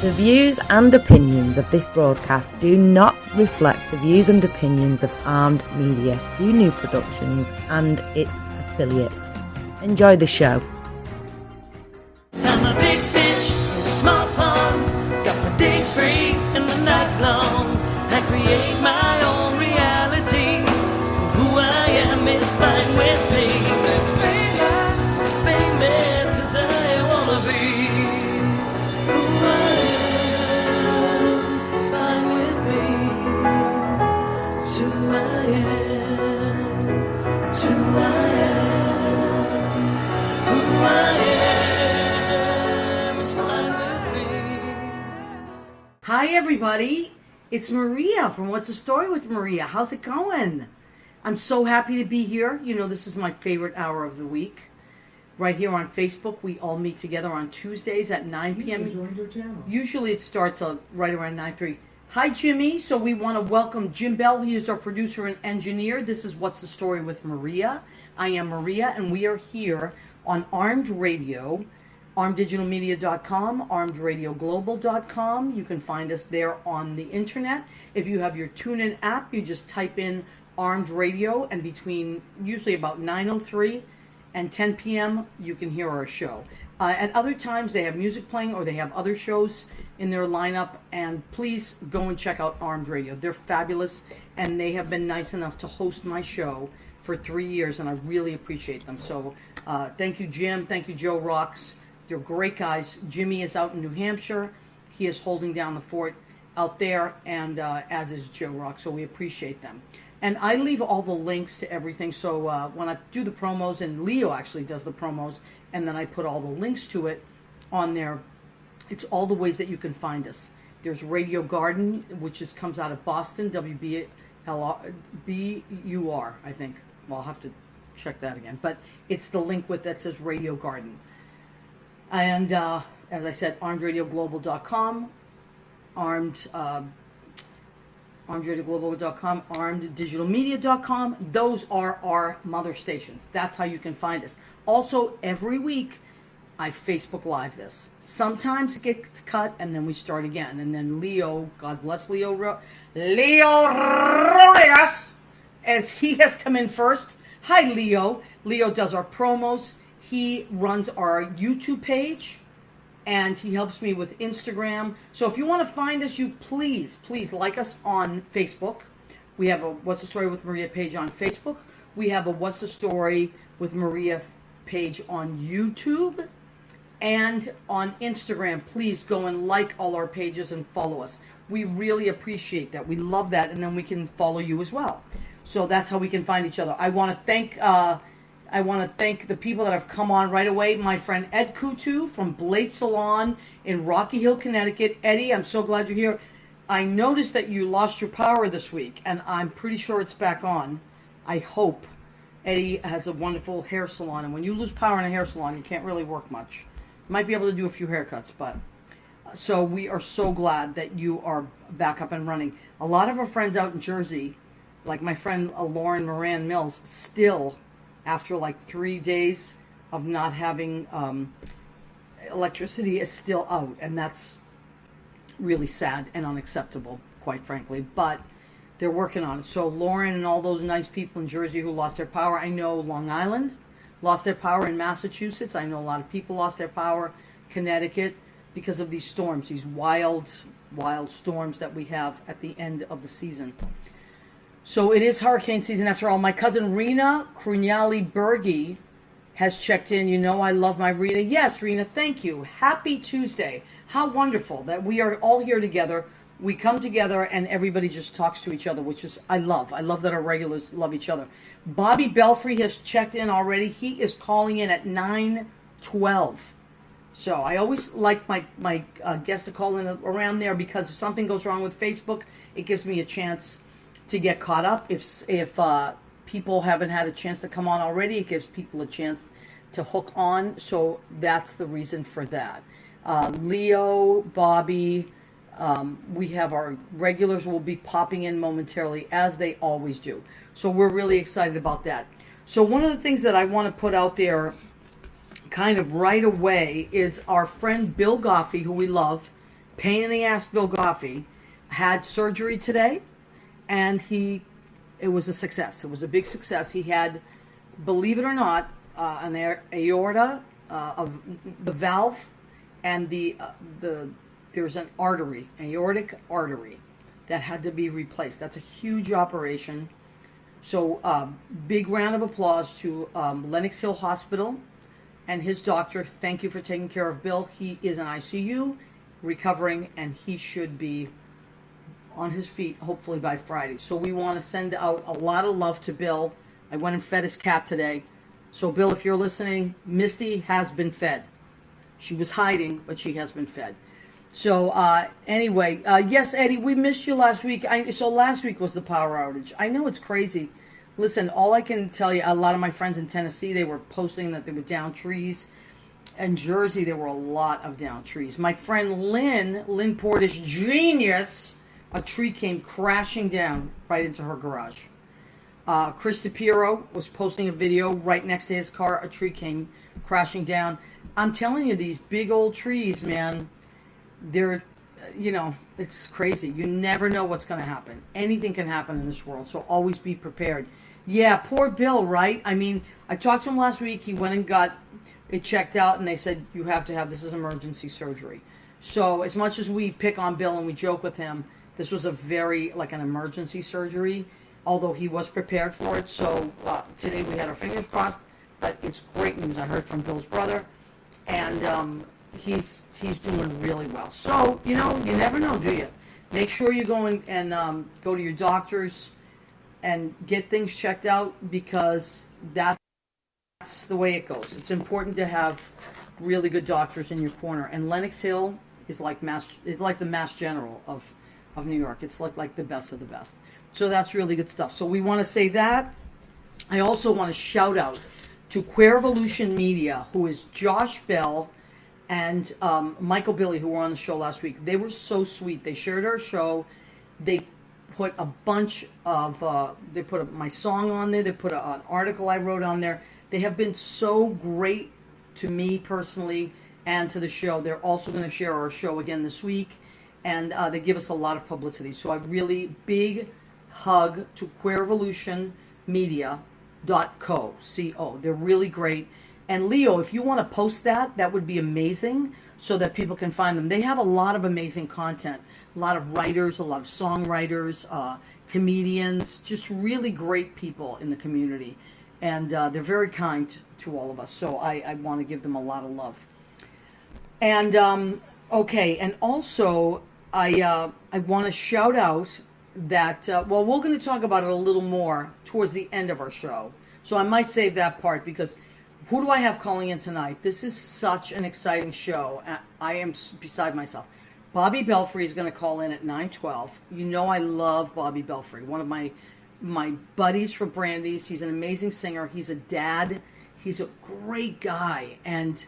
The views and opinions of this broadcast do not reflect the views and opinions of Armed Media, New Productions and its affiliates. Enjoy the show. I'm a big fish in a small pond. Got my days free and the nights long. I create my own reality. Who I am is fine with me. As famous as I wanna be. Who I am is fine with me. It's who I am. It's who I am. Who I am is fine with me. Hi everybody, it's Maria from What's the Story with Maria. How's it going? I'm so happy to be here. You know, this is my favorite hour of the week. Right here on Facebook, we all meet together on Tuesdays at 9 p.m. Joined your channel. Usually it starts right around 9:30. Hi Jimmy, so we want to welcome Jim Bell. He is our producer and engineer. This is What's the Story with Maria. I am Maria and we are here on Armed Radio, armeddigitalmedia.com, armedradioglobal.com. You can find us there on the internet. If you have your TuneIn app, you just type in Armed Radio, and between usually about 9:03 and 10 p.m. you can hear our show. At other times they have music playing or they have other shows in their lineup, and please go and check out Armed Radio. They're fabulous and they have been nice enough to host my show for 3 years, and I really appreciate them. So thank you Jim, thank you Joe Rocks. They're great guys. Jimmy is out in New Hampshire. He is holding down the fort out there, and as is Joe Rock, so we appreciate them. And I leave all the links to everything, so when I do the promos, and Leo actually does the promos, and then I put all the links to it on there, it's all the ways that you can find us. There's Radio Garden, which comes out of Boston, WBUR, I think. Well, I'll have to check that again. But it's the link that says Radio Garden. And as I said, armedradioglobal.com, armedradioglobal.com, armeddigitalmedia.com. Those are our mother stations. That's how you can find us. Also, every week, I Facebook Live this. Sometimes it gets cut, and then we start again. And then Leo, God bless Leo Rodriguez, as he has come in first. Hi, Leo. Leo does our promos. He runs our YouTube page, and he helps me with Instagram. So if you want to find us, you please like us on Facebook. We have a What's the Story with Maria page on Facebook. We have a What's the Story with Maria page on YouTube. And on Instagram, please go and like all our pages and follow us. We really appreciate that. We love that, and then we can follow you as well. So that's how we can find each other. I want to thank the people that have come on right away. My friend Ed Kutu from Blade Salon in Rocky Hill, Connecticut. Eddie, I'm so glad you're here. I noticed that you lost your power this week, and I'm pretty sure it's back on. I hope. Eddie has a wonderful hair salon, and when you lose power in a hair salon, you can't really work much. You might be able to do a few haircuts, but... So we are so glad that you are back up and running. A lot of our friends out in Jersey, like my friend Lauren Moran Mills, still... after like 3 days of not having electricity, is still out, and that's really sad and unacceptable, quite frankly, but they're working on it. So Lauren and all those nice people in Jersey who lost their power, I know Long Island lost their power, in Massachusetts I know a lot of people lost their power, Connecticut, because of these storms, these wild storms that we have at the end of the season. So it is hurricane season after all. My cousin Rena Krunyali-Bergi has checked in. You know I love my Rena. Yes, Rena, thank you. Happy Tuesday. How wonderful that we are all here together. We come together and everybody just talks to each other, which is, I love. I love that our regulars love each other. Bobby Belfry has checked in already. He is calling in at 9:12. So I always like my guests to call in around there, because if something goes wrong with Facebook, it gives me a chance to get caught up. If people haven't had a chance to come on already, it gives people a chance to hook on. So that's the reason for that. Leo, Bobby, we have our regulars will be popping in momentarily, as they always do. So we're really excited about that. So one of the things that I want to put out there kind of right away is our friend Bill Goffey, who we love, pain in the ass Bill Goffey had surgery today, and it was a success. It was a big success. He had, believe it or not, an aorta of the valve, and there's an artery, aortic artery, that had to be replaced. That's a huge operation. So big round of applause to Lenox Hill Hospital and his doctor. Thank you for taking care of Bill. He is in ICU, recovering, and he should be on his feet hopefully by Friday. So we want to send out a lot of love to Bill. I went and fed his cat today. So Bill, if you're listening, Misty has been fed. She was hiding, but she has been fed. So anyway, yes, Eddie, we missed you last week. So last week was the power outage. I know it's crazy. Listen, all I can tell you, a lot of my friends in Tennessee, they were posting that they were down trees. In Jersey, there were a lot of down trees. My friend Lynn Portish, genius, a tree came crashing down right into her garage. Chris DePiero was posting a video right next to his car. A tree came crashing down. I'm telling you, these big old trees, man, they're, it's crazy. You never know what's going to happen. Anything can happen in this world, so always be prepared. Yeah, poor Bill, right? I mean, I talked to him last week. He went and got it checked out, and they said, you have to have, this is emergency surgery. So as much as we pick on Bill and we joke with him, this was an emergency surgery, although he was prepared for it. So today we had our fingers crossed, but it's great news. I heard from Bill's brother, and he's doing really well. So, you never know, do you? Make sure you go and go to your doctors and get things checked out, because that's the way it goes. It's important to have really good doctors in your corner. And Lenox Hill is like the Mass General of New York. It's like the best of the best. So that's really good stuff. So we want to say that. I also want to shout out to Queer Evolution Media, who is Josh Bell and Michael Billy, who were on the show last week. They were so sweet. They shared our show. They put a bunch of, they put my song on there. They put an article I wrote on there. They have been so great to me personally and to the show. They're also going to share our show again this week, and they give us a lot of publicity. So a really big hug to queerevolutionmedia.co. C-O. They're really great. And Leo, if you want to post that would be amazing, so that people can find them. They have a lot of amazing content, a lot of writers, a lot of songwriters, comedians, just really great people in the community. And they're very kind to all of us. So I want to give them a lot of love. And, okay, and also I want to shout out that, we're going to talk about it a little more towards the end of our show. So I might save that part, because who do I have calling in tonight? This is such an exciting show. I am beside myself. Bobby Belfry is going to call in at 9:12. You know I love Bobby Belfry, one of my buddies from Brandy's. He's an amazing singer. He's a dad. He's a great guy. And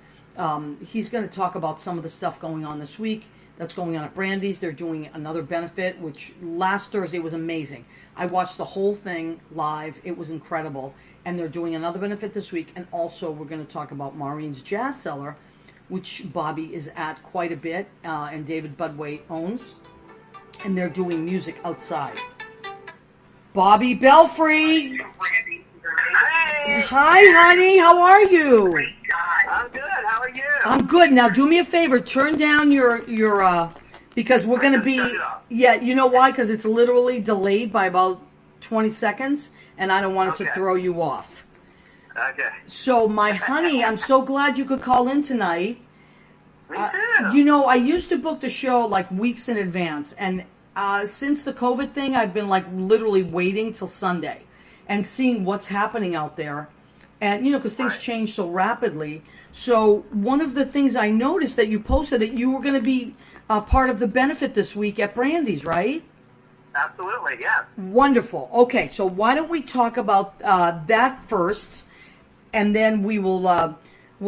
he's going to talk about some of the stuff going on this week that's going on at Brandy's. They're doing another benefit, which last Thursday was amazing. I watched the whole thing live. It was incredible. And they're doing another benefit this week. And also we're going to talk about Maureen's Jazz Cellar, which Bobby is at quite a bit, and David Budway owns. And they're doing music outside. Bobby Belfry! Hey. Hi, honey. How are you? I'm good. How are you? I'm good. Now, do me a favor. Turn down your because we're going to be... Yeah, you know why? Because it's literally delayed by about 20 seconds, and I don't want it to throw you off. Okay. So, my honey, I'm so glad you could call in tonight. Me too. I used to book the show like weeks in advance, and since the COVID thing, I've been like literally waiting till Sunday and seeing what's happening out there. And, because things change so rapidly. So one of the things I noticed that you posted, that you were going to be part of the benefit this week at Brandy's, right? Absolutely, yeah. Wonderful. Okay, so why don't we talk about that first, and then we'll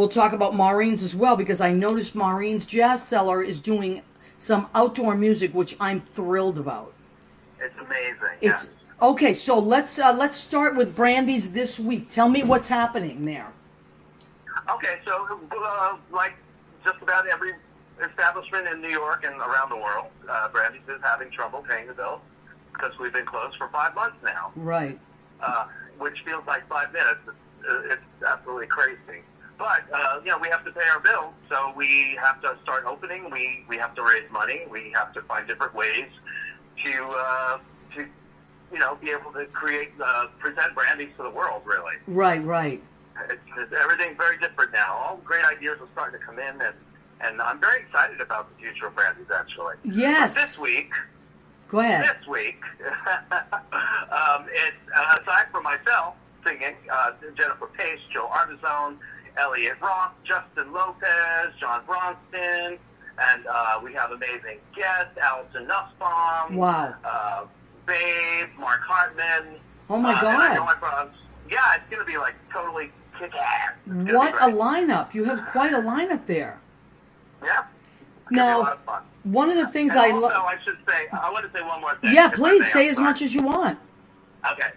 talk about Maureen's as well, because I noticed Maureen's Jazz Cellar is doing some outdoor music, which I'm thrilled about. It's amazing. It's okay. So let's start with Brandy's this week. Tell me what's happening there. Okay, so like just about every establishment in New York and around the world. Brandy's is having trouble paying the bills because we've been closed for 5 months now. Right. Which feels like 5 minutes. It's absolutely crazy. But, we have to pay our bills, so we have to start opening. We have to raise money. We have to find different ways to be able to present Brandy's to the world, really. Right. Everything's very different now. All great ideas are starting to come in, and I'm very excited about the future of Brandy's, actually. Yes. But this week... Go ahead. This week, it's aside from myself singing, Jennifer Pace, Joe Artizone, Elliot Roth, Justin Lopez, John Bronston, and we have amazing guests, Allison Nussbaum, Wow. Babe, Mark Hartman. Oh my And I know God. it's going to be like totally kick-ass. What a lineup. You have quite a lineup there. Yeah. It's gonna be a lot Now, of fun. one of the things And I also, love... I should say, I want to say one more thing. Yeah, if I please may. say I'm as sorry. much as you want. Okay,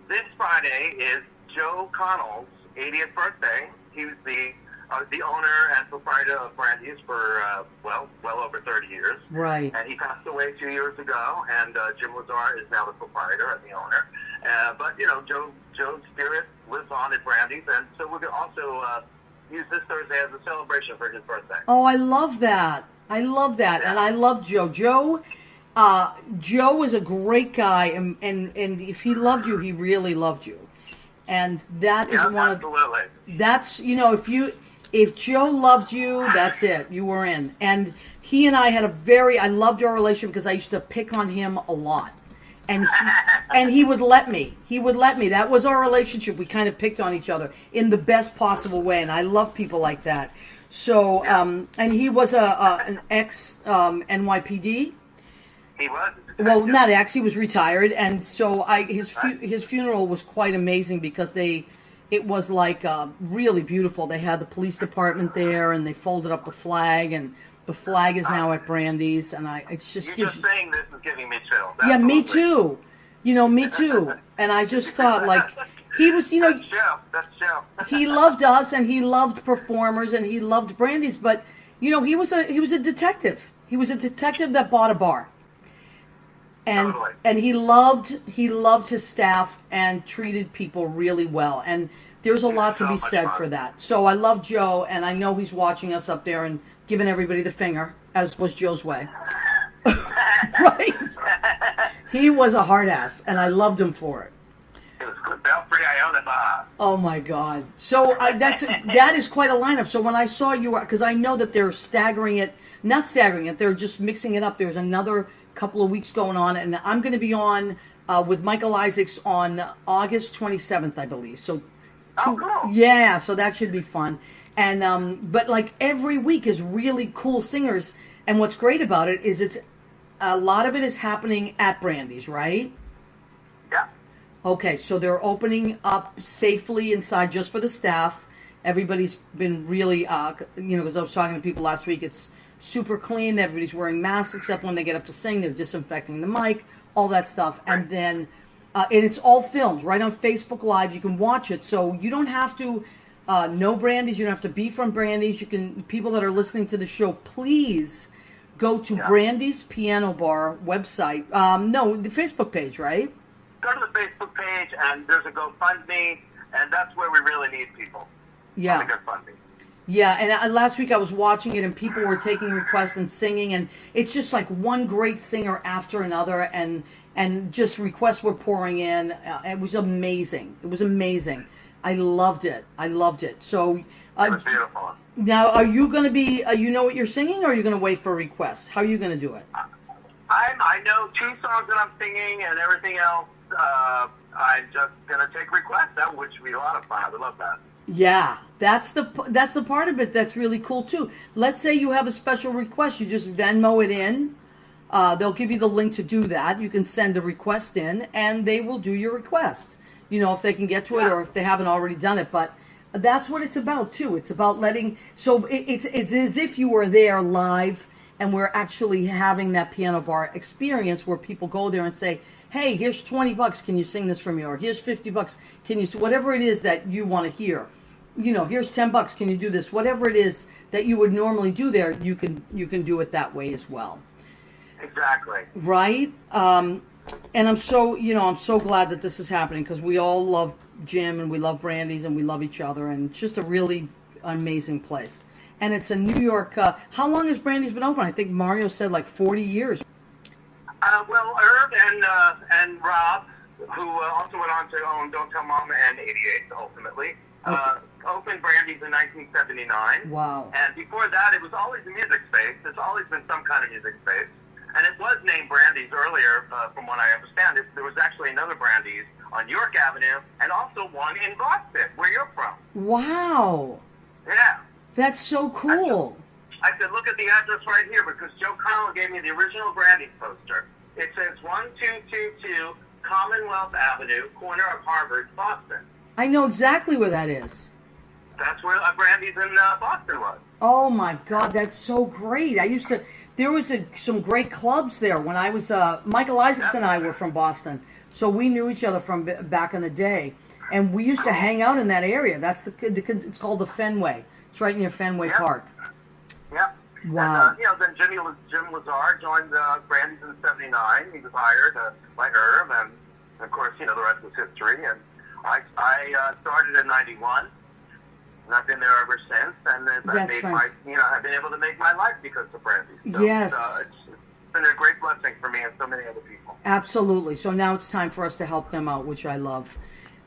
this Friday is Joe Connell's 80th birthday. He was the owner and proprietor of Brandy's for, well over 30 years. Right. And he passed away 2 years ago, and Jim Lazar is now the proprietor and the owner. But, Joe's spirit lives on at Brandy's, and so we're going to also use this Thursday as a celebration for his birthday. Oh, I love that. And I love Joe. Joe is a great guy, and if he loved you, he really loved you. And that is one of... Absolutely. That's, if Joe loved you, that's it. You were in. And he and I had I loved our relationship because I used to pick on him a lot. And he would let me. That was our relationship. We kind of picked on each other in the best possible way. And I love people like that. So, and he was an ex-NYPD. He was. Well, not ex. He was retired. And so his funeral was quite amazing because it was like really beautiful. They had the police department there, and they folded up the flag, and the flag is now at Brandy's, and it's just... You're just saying this is giving me chills. Yeah, me Absolutely. too. Me too. And I just thought, like, he was, That's Joe. he loved us, and he loved performers, and he loved Brandy's, but, he was a detective. He was a detective that bought a bar. And Totally. and he loved his staff and treated people really well. And there's a lot to so be much said fun. for that. So I love Joe, and I know he's watching us up there and giving everybody the finger, as was Joe's way. Right? He was a hard ass, and I loved him for it. It was good. Belfry, I own it. Oh my God! So that is quite a lineup. So when I saw you, because I know that they're not staggering it, they're just mixing it up. There's another couple of weeks going on, and I'm going to be on with Michael Isaacs on August 27th, I believe. So, Cool. yeah, so that should be fun. And but like every week is really cool singers, and what's great about it is it's a lot of it is happening at Brandy's, right? Yeah. Okay, so they're opening up safely inside just for the staff. Everybody's been really, because I was talking to people last week, it's super clean. Everybody's wearing masks except when they get up to sing. They're disinfecting the mic, all that stuff. Right. And then, and it's all filmed right on Facebook Live. You can watch it. So you don't have to know Brandy's. You don't have to be from Brandy's. People that are listening to the show, please go to Brandy's Piano Bar website. The Facebook page, right? Go to the Facebook page, and there's a GoFundMe, and that's where we really need people. Yeah. On the GoFundMe. Yeah, and last week I was watching it, and people were taking requests and singing, and it's just like one great singer after another, and just requests were pouring in. It was amazing. I loved it. So It was beautiful. now, are you going to be? You know what you're singing, or are you going to wait for requests? How are you going to do it? I know 2 songs that I'm singing, and everything else, I'm just going to take requests, which would be a lot of fun. I would love that. Yeah, that's the part of it that's really cool too. Let's say you have a special request, you just Venmo it in. They'll give you the link to do that. You can send a request in, and they will do your request. If they can get to it, or if they haven't already done it. But that's what it's about too. It's about letting. So it's as if you were there live, and we're actually having that piano bar experience where people go there and say, hey, here's $20. Can you sing this for me? Or here's $50. Can you, whatever it is that you want to hear. Here's $10. Can you do this? Whatever it is that you would normally do there, you can do it that way as well. Exactly. Right? And I'm so glad that this is happening, because we all love Jim and we love Brandy's and we love each other, and it's just a really amazing place. And it's a New York. How long has Brandy's been open? I think Mario said like 40 years. Well, Irv and Rob, who also went on to own Don't Tell Mama and 88 ultimately, opened Brandy's in 1979. Wow. And before that, it was always a music space. There's always been some kind of music space. And it was named Brandy's earlier, from what I understand. There was actually another Brandy's on York Avenue, and also one in Boston, where you're from. Wow. Yeah. That's so cool. I said, look at the address right here, because Joe Connell gave me the original Brandy's poster. It says 1222 Commonwealth Avenue, corner of Harvard, Boston. I know exactly where that is. That's where Brandy's in Boston was. Oh my God, that's so great. There was some great clubs there when I was, Michael Isaacs and I were from Boston, so we knew each other from back in the day. And we used to hang out in that area. It's called the Fenway. It's right near Fenway Park. Yep. Wow. And, then Jim Lazar joined Brandy's in '79. He was hired by Irv, and of course, the rest is history. And I started in '91, and I've been there ever since. And I've been able to make my life because of Brandy's. So yes. It's been a great blessing for me and so many other people. Absolutely. So now it's time for us to help them out, which I love,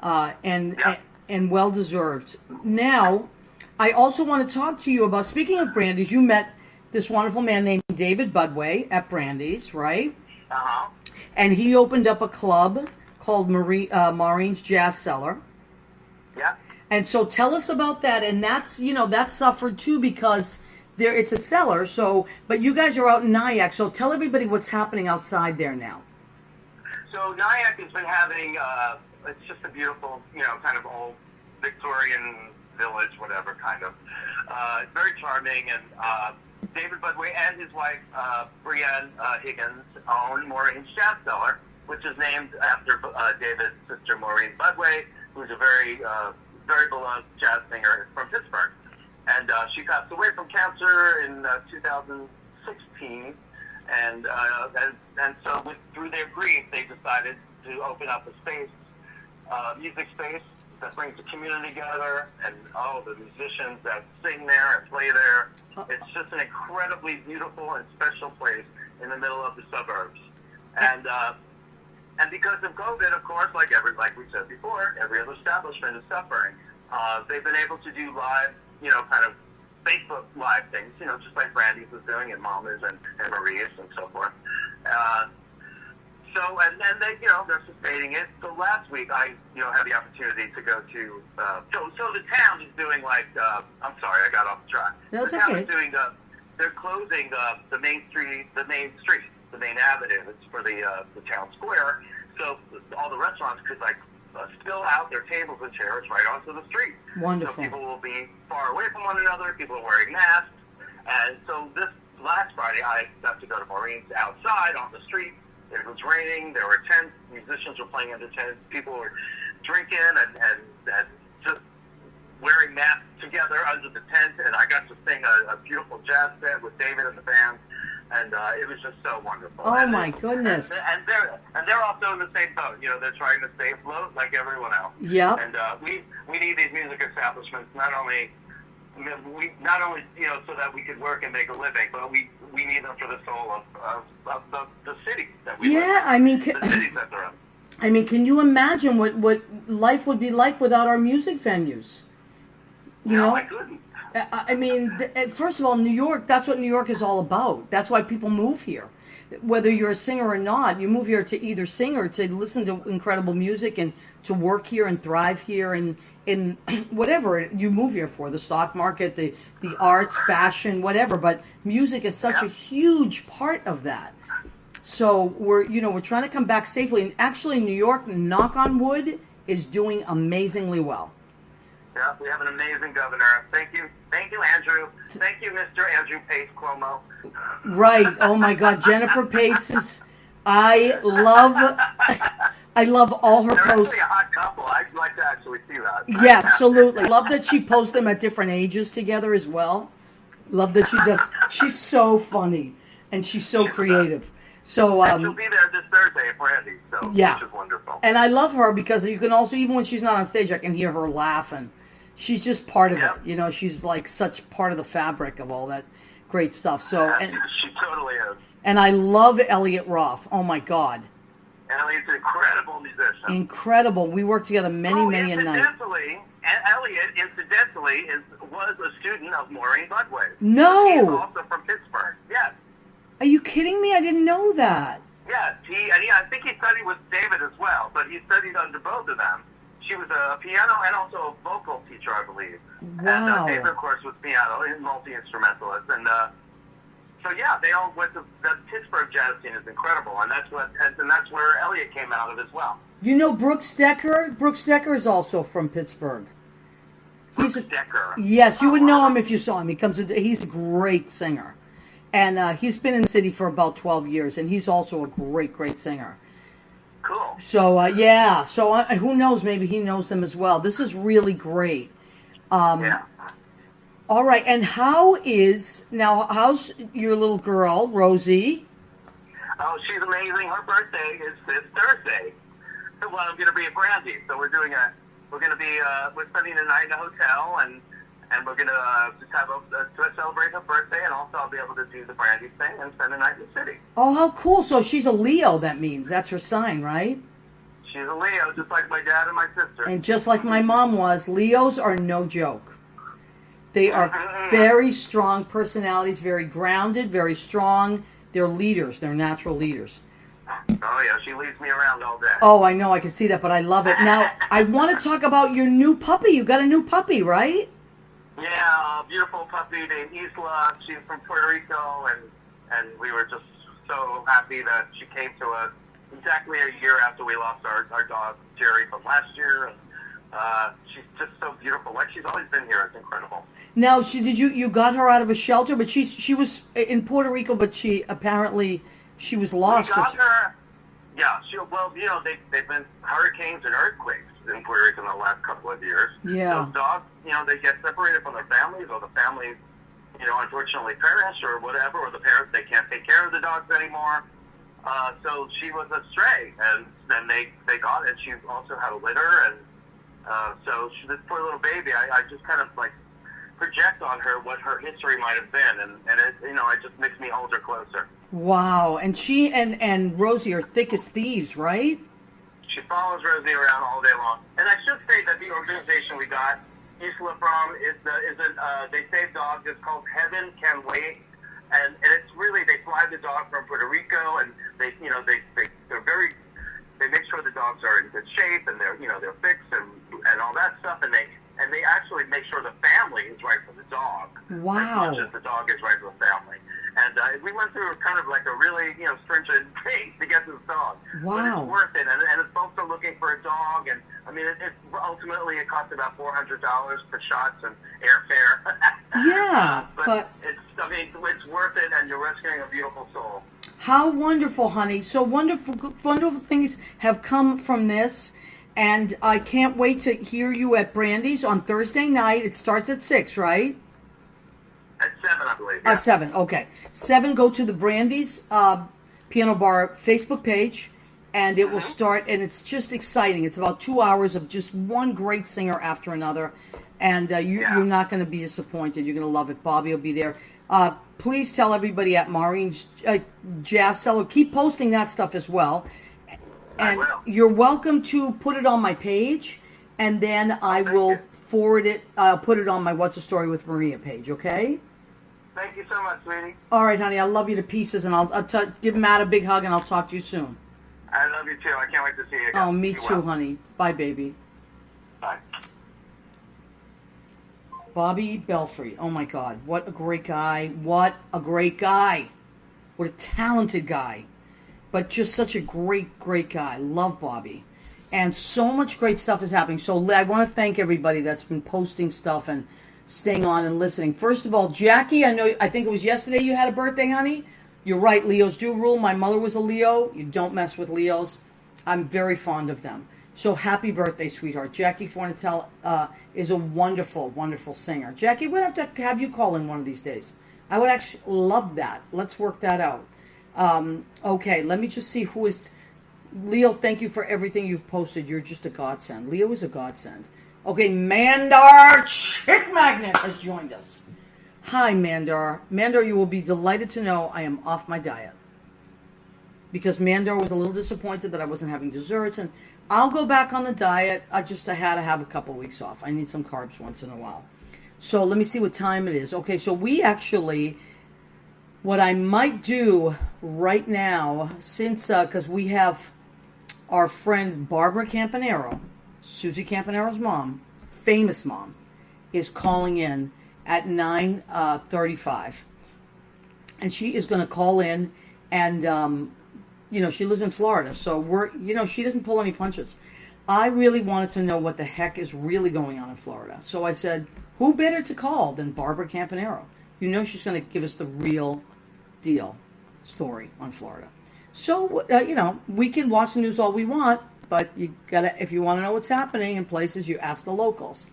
and well deserved. Now, I also want to talk to you about, speaking of Brandy's, you met this wonderful man named David Budway at Brandy's, right? Uh-huh. And he opened up a club called Maureen's Jazz Cellar. Yeah. And so tell us about that. And that's, that suffered too, because it's a cellar. So, but you guys are out in Nyack. So tell everybody what's happening outside there now. So Nyack has been having, it's just a beautiful, kind of old Victorian village, whatever kind of. It's very charming, and David Budway and his wife, Brienne Higgins, own Maureen's Jazz Cellar, which is named after David's sister, Maureen Budway, who's a very, very beloved jazz singer from Pittsburgh. And she passed away from cancer in 2016, and so through their grief, they decided to open up a space, music space, that brings the community together, and the musicians that sing there and play there. It's just an incredibly beautiful and special place in the middle of the suburbs. And because of COVID, of course, like we said before, every other establishment is suffering. They've been able to do live, kind of Facebook live things, just like Brandy's was doing, and Mama's and Maria's and so forth. So, and then they're sustaining it. So last week, I, had the opportunity to go to, so the town is doing I'm sorry, I got off track. That's the town okay. is doing, they're closing the main street, the main avenue. It's for the town square. So all the restaurants could spill out their tables and chairs right onto the street. Wonderful. So people will be far away from one another. People are wearing masks. And so this last Friday, I got to go to Maureen's outside on the street. It was raining. There were tents. Musicians were playing under tents. People were drinking and just wearing masks together under the tent. And I got to sing a beautiful jazz set with David and the band. And it was just so wonderful. Oh, my goodness. And they're also in the same boat. They're trying to stay afloat like everyone else. Yep. And we need these music establishments not only so that we could work and make a living, but we need them for the soul of the city that we live in. I mean, the cities that they're in. I mean, can you imagine what life would be like without our music venues? No, I couldn't. I mean, first of all, New York, that's what New York is all about. That's why people move here. Whether you're a singer or not, you move here to either sing or to listen to incredible music and to work here and thrive here and in whatever you move here for, the stock market, the arts, fashion, whatever. But music is such a huge part of that. So we're trying to come back safely. And actually, New York, knock on wood, is doing amazingly well. Yeah, we have an amazing governor. Thank you, Andrew. Thank you, Mr. Andrew Pace Cuomo. Right. Oh my God, Jennifer Pace is. I love all her They're posts. actually a hot couple. I'd like to actually see that. Yeah, absolutely. Love that she posts them at different ages together as well. Love that she does. She's so funny, and she's so creative. So she'll be there this Thursday at Brandy, so yeah. which is wonderful. And I love her because you can also, even when she's not on stage, I can hear her laughing. She's just part of it. You know, she's like such part of the fabric of all that great stuff. So and she totally is. And I love Elliot Roth. Oh my God. Elliot's an incredible musician. Incredible. We worked together many a night. Incidentally, was a student of Maureen Budway. No. He's also from Pittsburgh. Yes. Are you kidding me? I didn't know that. Yes. I think he studied with David as well, but he studied under both of them. She was a piano and also a vocal teacher, I believe. Wow. And David, of course, was piano and multi-instrumentalist. And so, yeah, they all went to the Pittsburgh jazz scene is incredible, and that's where Elliot came out of as well. You know Brooks Decker? Brooks Decker is also from Pittsburgh. Brooks Decker. Yes, you would know him if you saw him. He's a great singer. And he's been in the city for about 12 years, and he's also a great singer. Cool. So, yeah. So, who knows? Maybe he knows them as well. This is really great. Yeah. All right. And how's your little girl, Rosie? Oh, she's amazing. Her birthday is this Thursday. Well, I'm going to be at Brandy, so we're spending the night in a hotel, and we're going to just to celebrate her birthday, and also I'll be able to do the Brandy thing and spend the night in the city. Oh, how cool. So she's a Leo, that means. That's her sign, right? She's a Leo, just like my dad and my sister. And just like my mom was, Leos are no joke. They are very strong personalities, very grounded, very strong. They're leaders. They're natural leaders. Oh, yeah, she leads me around all day. Oh, I know. I can see that, but I love it. Now, I want to talk about your new puppy. You got a new puppy, right? Yeah, a beautiful puppy named Isla. She's from Puerto Rico, and we were just so happy that she came to us exactly a year after we lost our dog, Jerry, from last year. And she's just so beautiful. Like she's always been here. It's incredible. Now, you got her out of a shelter, but she was in Puerto Rico, but she was lost. We got her. Yeah, they've been hurricanes and earthquakes in Puerto Rico in the last couple of years. Yeah. So dogs, they get separated from their families, or the families, unfortunately perish or whatever, or the parents, they can't take care of the dogs anymore. So she was a stray, and then they got it. She also had a litter, and so this poor little baby, I just kind of like project on her what her history might have been, and it, it just makes me hold her closer. Wow. And she and Rosie are thick as thieves, right? She follows Rosie around all day long. And I should say that the organization we got Isla from is they save dogs. It's called Heaven Can Wait, and it's really, they fly the dog from Puerto Rico, and they make sure the dogs are in good shape, and they're fixed and all that stuff, and they actually make sure the family is right for the dog. Wow. As much as the dog is right for the family. And we went through kind of like a really, stringent thing to get this dog. Wow. But it's worth it. And it's folks are looking for a dog. And, I mean, ultimately it costs about $400 for shots and airfare. Yeah. but it's worth it, and you're rescuing a beautiful soul. How wonderful, honey. So wonderful things have come from this. And I can't wait to hear you at Brandy's on Thursday night. It starts at 6, right? At 7, I believe. Yeah. 7, okay. 7, go to the Brandy's Piano Bar Facebook page, and it will start, and it's just exciting. It's about 2 hours of just one great singer after another, and you're not going to be disappointed. You're going to love it. Bobby will be there. Please tell everybody at Maureen's Jazz Cellar, keep posting that stuff as well. And I will. You're welcome to put it on my page, and then I will forward it. I'll put it on my What's the Story with Maria page, okay? Thank you so much, sweetie. All right, honey. I love you to pieces, and I'll give Matt a big hug, and I'll talk to you soon. I love you, too. I can't wait to see you again. Oh, me too, honey. Bye, baby. Bye. Bobby Belfry. Oh, my God. What a great guy. What a great guy. What a talented guy. But just such a great, great guy. Love Bobby. And so much great stuff is happening. So I want to thank everybody that's been posting stuff and staying on and listening. First of all, Jackie, I think it was yesterday you had a birthday, honey. You're right, Leos do rule. My mother was a Leo. You don't mess with Leos. I'm very fond of them. So happy birthday, sweetheart. Jackie Fornatel is a wonderful, wonderful singer. Jackie, we'll have to have you call in one of these days. I would actually love that. Let's work that out. Okay, let me just see who is... Leo, thank you for everything you've posted. You're just a godsend. Leo is a godsend. Okay, Mandar Chick Magnet has joined us. Hi, Mandar. Mandar, you will be delighted to know I am off my diet. Because Mandar was a little disappointed that I wasn't having desserts, and I'll go back on the diet. I had to have a couple weeks off. I need some carbs once in a while. So let me see what time it is. Okay, so we actually... What I might do right now, since... Because we have our friend Barbara Campanaro, Susie Campanaro's mom, famous mom, is calling in at 9:35. And she is going to call in and, she lives in Florida. So she doesn't pull any punches. I really wanted to know what the heck is really going on in Florida. So I said, who better to call than Barbara Campanaro? She's going to give us the real deal story on Florida. So, we can watch the news all we want, but if you want to know what's happening in places, you ask the locals.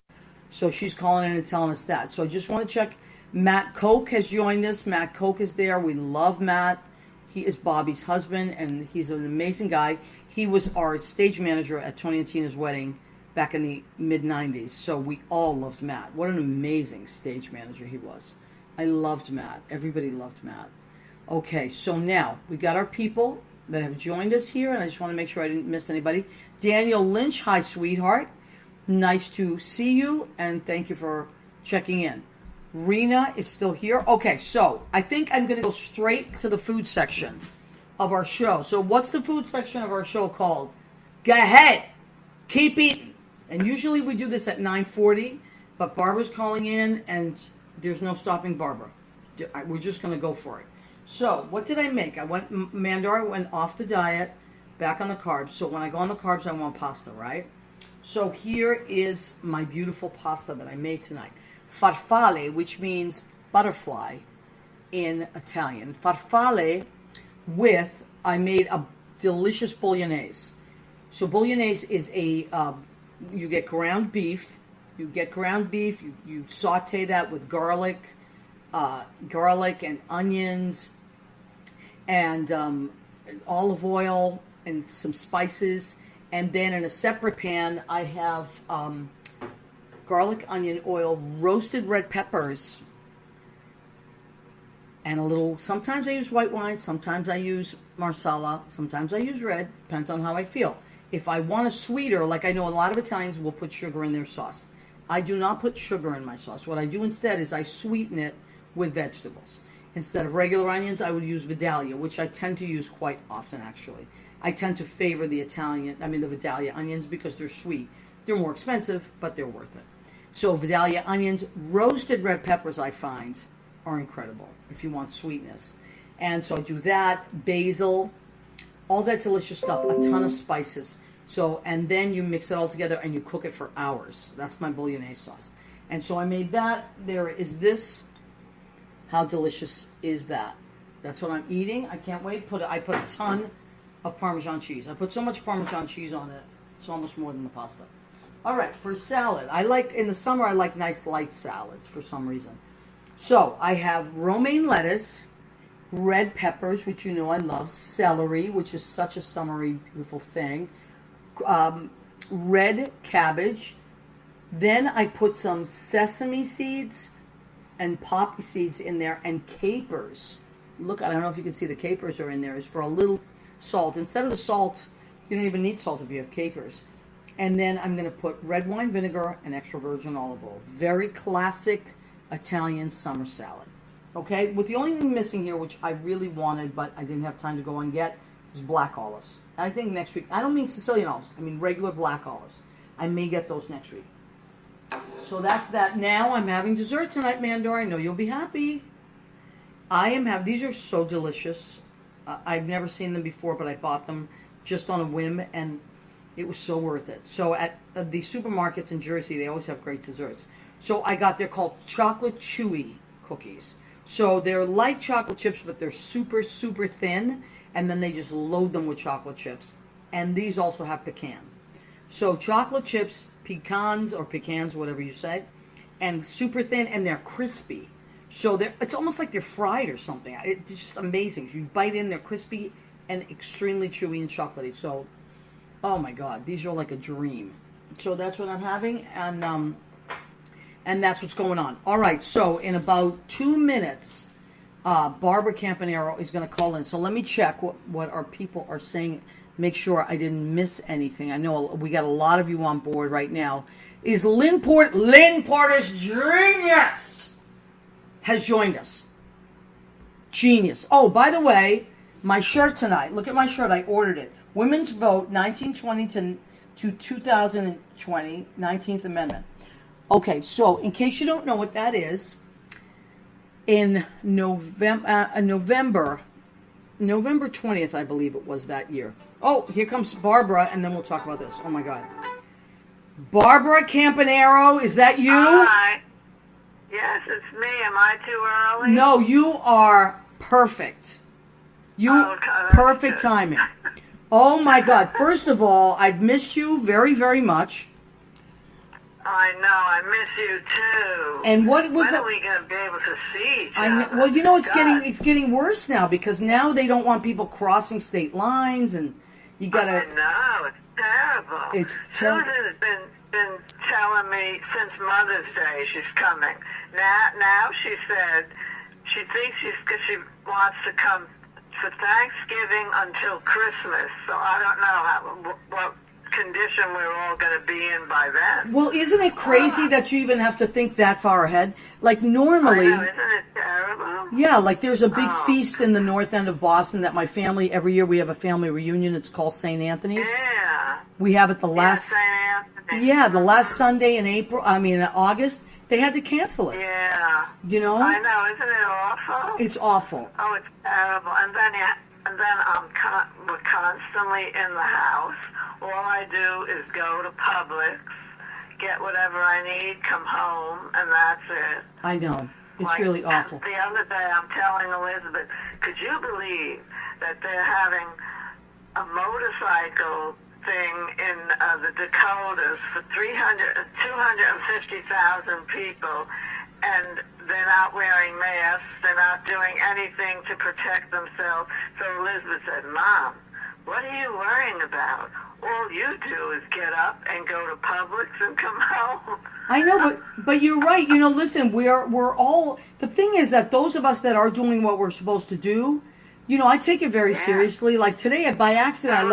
So she's calling in and telling us that. So I just want to check. Matt Koch has joined us. Matt Koch is there. We love Matt. He is Bobby's husband, and he's an amazing guy. He was our stage manager at Tony and Tina's wedding back in the mid-90s. So we all loved Matt. What an amazing stage manager he was. I loved Matt. Everybody loved Matt. Okay, so now we got our people that have joined us here, and I just want to make sure I didn't miss anybody. Daniel Lynch, hi, sweetheart. Nice to see you, and thank you for checking in. Rena is still here. Okay, so I think I'm going to go straight to the food section of our show. So what's the food section of our show called? Go ahead. Keep eating. And usually we do this at 9:40, but Barbara's calling in, and there's no stopping Barbara. We're just going to go for it. So, what did I make? Mandar went off the diet, back on the carbs. So when I go on the carbs, I want pasta, right? So here is my beautiful pasta that I made tonight. Farfalle, which means butterfly in Italian. Farfalle I made a delicious bolognese. So bolognese is you get ground beef. You saute that with garlic and onions, and olive oil and some spices. And then in a separate pan, I have garlic, onion, oil, roasted red peppers, and sometimes I use white wine, sometimes I use Marsala, sometimes I use red, depends on how I feel. If I want a sweeter, like I know a lot of Italians will put sugar in their sauce. I do not put sugar in my sauce. What I do instead is I sweeten it with vegetables. Instead of regular onions, I would use Vidalia, which I tend to use quite often, actually. I tend to favor the Vidalia onions because they're sweet. They're more expensive, but they're worth it. So Vidalia onions, roasted red peppers, I find, are incredible if you want sweetness. And so I do that, basil, all that delicious stuff, a ton of spices. So, and then you mix it all together and you cook it for hours. That's my bolognese sauce. And so I made that. There is this. How delicious is that? That's what I'm eating. I can't wait. I put a ton of Parmesan cheese. I put so much Parmesan cheese on it, it's almost more than the pasta. All right, for salad. In the summer, I like nice light salads for some reason. So I have romaine lettuce, red peppers, which you know I love, celery, which is such a summery, beautiful thing, red cabbage. Then I put some sesame seeds and poppy seeds in there, and capers. Look, I don't know if you can see the capers are in there. It's for a little salt. Instead of the salt, you don't even need salt if you have capers. And then I'm going to put red wine vinegar and extra virgin olive oil. Very classic Italian summer salad. Okay, with the only thing missing here, which I really wanted, but I didn't have time to go and get, was black olives. I think next week, I don't mean Sicilian olives, I mean regular black olives. I may get those next week. So that's that. Now I'm having dessert tonight, Mandar. I know you'll be happy. These are so delicious. I've never seen them before, but I bought them just on a whim, and it was so worth it. So at the supermarkets in Jersey, they always have great desserts. So they're called chocolate chewy cookies. So they're like chocolate chips, but they're super, super thin, and then they just load them with chocolate chips. And these also have pecan. So chocolate chips, pecans, whatever you say, and super thin, and they're crispy. So it's almost like they're fried or something. It's just amazing. You bite in, they're crispy and extremely chewy and chocolatey. So, oh my God, these are like a dream. So that's what I'm having, and that's what's going on. All right, so in about 2 minutes, Barbara Campanaro is going to call in. So let me check what our people are saying. Make sure I didn't miss anything. I know we got a lot of you on board right now. Is Lynn Porter's genius has joined us. Genius. Oh, by the way, my shirt tonight. Look at my shirt. I ordered it. Women's Vote, 1920 to 2020, 19th Amendment. Okay, so in case you don't know what that is, in November 20th, I believe it was that year. Oh, here comes Barbara, and then we'll talk about this. Oh, my God. Barbara Campanaro, is that you? Hi. Yes, it's me. Am I too early? No, you are perfect. Perfect timing. Oh, my God. First of all, I've missed you very, very much. I know. I miss you, too. And what was when are we going to be able to see each other? Well, you know, it's getting worse now, because now they don't want people crossing state lines, and you got to... I know. It's terrible. It's terrible. Susan's been telling me since Mother's Day she's coming. Now she said she thinks she wants to come for Thanksgiving until Christmas. So I don't know what condition we're all going to be in by then. Well, isn't it crazy that you even have to think that far ahead? Like normally... I know, isn't it terrible? Yeah, like there's a big feast in the north end of Boston that my family, every year we have a family reunion. It's called St. Anthony's. Yeah. We have it the last... St. Anthony. Yeah, the last Sunday in August. They had to cancel it. Yeah. You know? I know, isn't it awful? It's awful. Oh, it's terrible. And then we're constantly in the house. All I do is go to Publix, get whatever I need, come home, and that's it. I know. It's really awful. The other day, I'm telling Elizabeth, could you believe that they're having a motorcycle thing in the Dakotas for 250,000 people, and they're not wearing masks, they're not doing anything to protect themselves. So Elizabeth said, Mom, what are you worrying about? All you do is get up and go to Publix and come home. I know, but you're right. You know, listen, we're all... The thing is that those of us that are doing what we're supposed to do, you know, I take it very seriously. Like today, by accident, I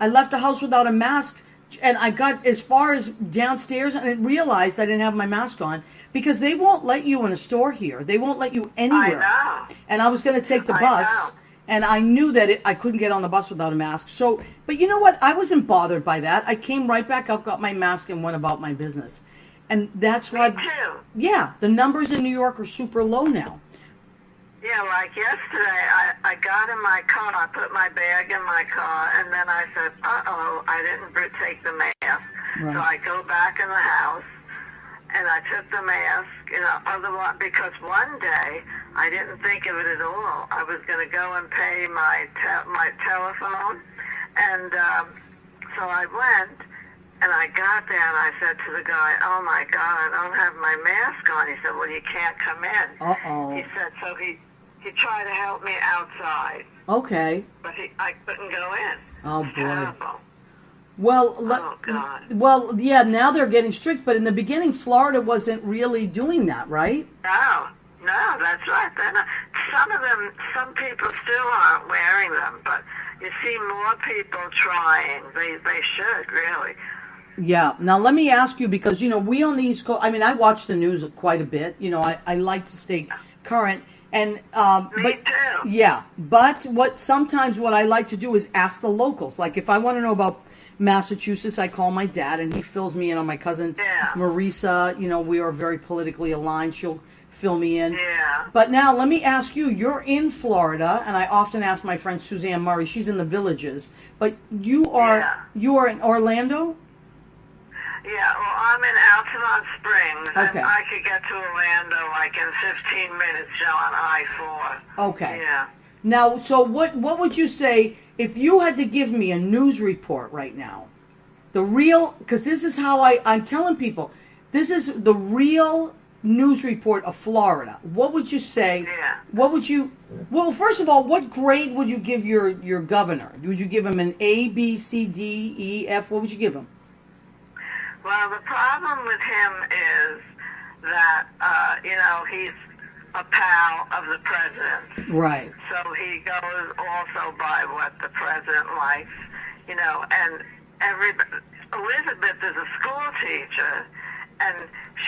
left the house without a mask, and I got as far as downstairs, and I realized I didn't have my mask on, because they won't let you in a store here. They won't let you anywhere. I know. And I was going to take the bus. And I knew that I couldn't get on the bus without a mask. So, but you know what? I wasn't bothered by that. I came right back up, got my mask, and went about my business. And that's why... Me too. Yeah, the numbers in New York are super low now. Yeah, like yesterday, I got in my car, I put my bag in my car, and then I said, uh-oh, I didn't take the mask. Right. So I go back in the house, and I took the mask, you know, otherwise, because one day, I didn't think of it at all. I was going to go and pay my telephone, and so I went, and I got there, and I said to the guy, oh, my God, I don't have my mask on. He said, well, you can't come in. Uh-oh. He said, so he tried to help me outside. Okay. But I couldn't go in. Oh, boy. Terrible. Well, oh, God. Well, yeah, now they're getting strict, but in the beginning, Florida wasn't really doing that, right? No, that's right. Some people still aren't wearing them, but you see more people trying. They should, really. Yeah. Now, let me ask you, because, you know, we on the East Coast, I mean, I watch the news quite a bit. You know, I like to stay current. And Me too. Yeah. But sometimes what I like to do is ask the locals. Like, if I want to know about Massachusetts, I call my dad, and he fills me in on my cousin Marisa. You know, we are very politically aligned. She'll fill me in. Yeah. But now let me ask you, you're in Florida, and I often ask my friend Suzanne Murray, she's in the Villages, but you are in Orlando? Yeah, well, I'm in Altamont Springs, and I could get to Orlando like in 15 minutes on I-4. Okay. Yeah. Now, so what would you say if you had to give me a news report right now? The real, because this is how I'm telling people, this is the real news report of Florida, what would you say? Yeah. What would you? Well, first of all, what grade would you give your governor? Would you give him an A, B, C, D, E, F? What would you give him? Well, the problem with him is that, he's a pal of the president. Right. So he goes also by what the president likes, and Elizabeth is a school teacher, and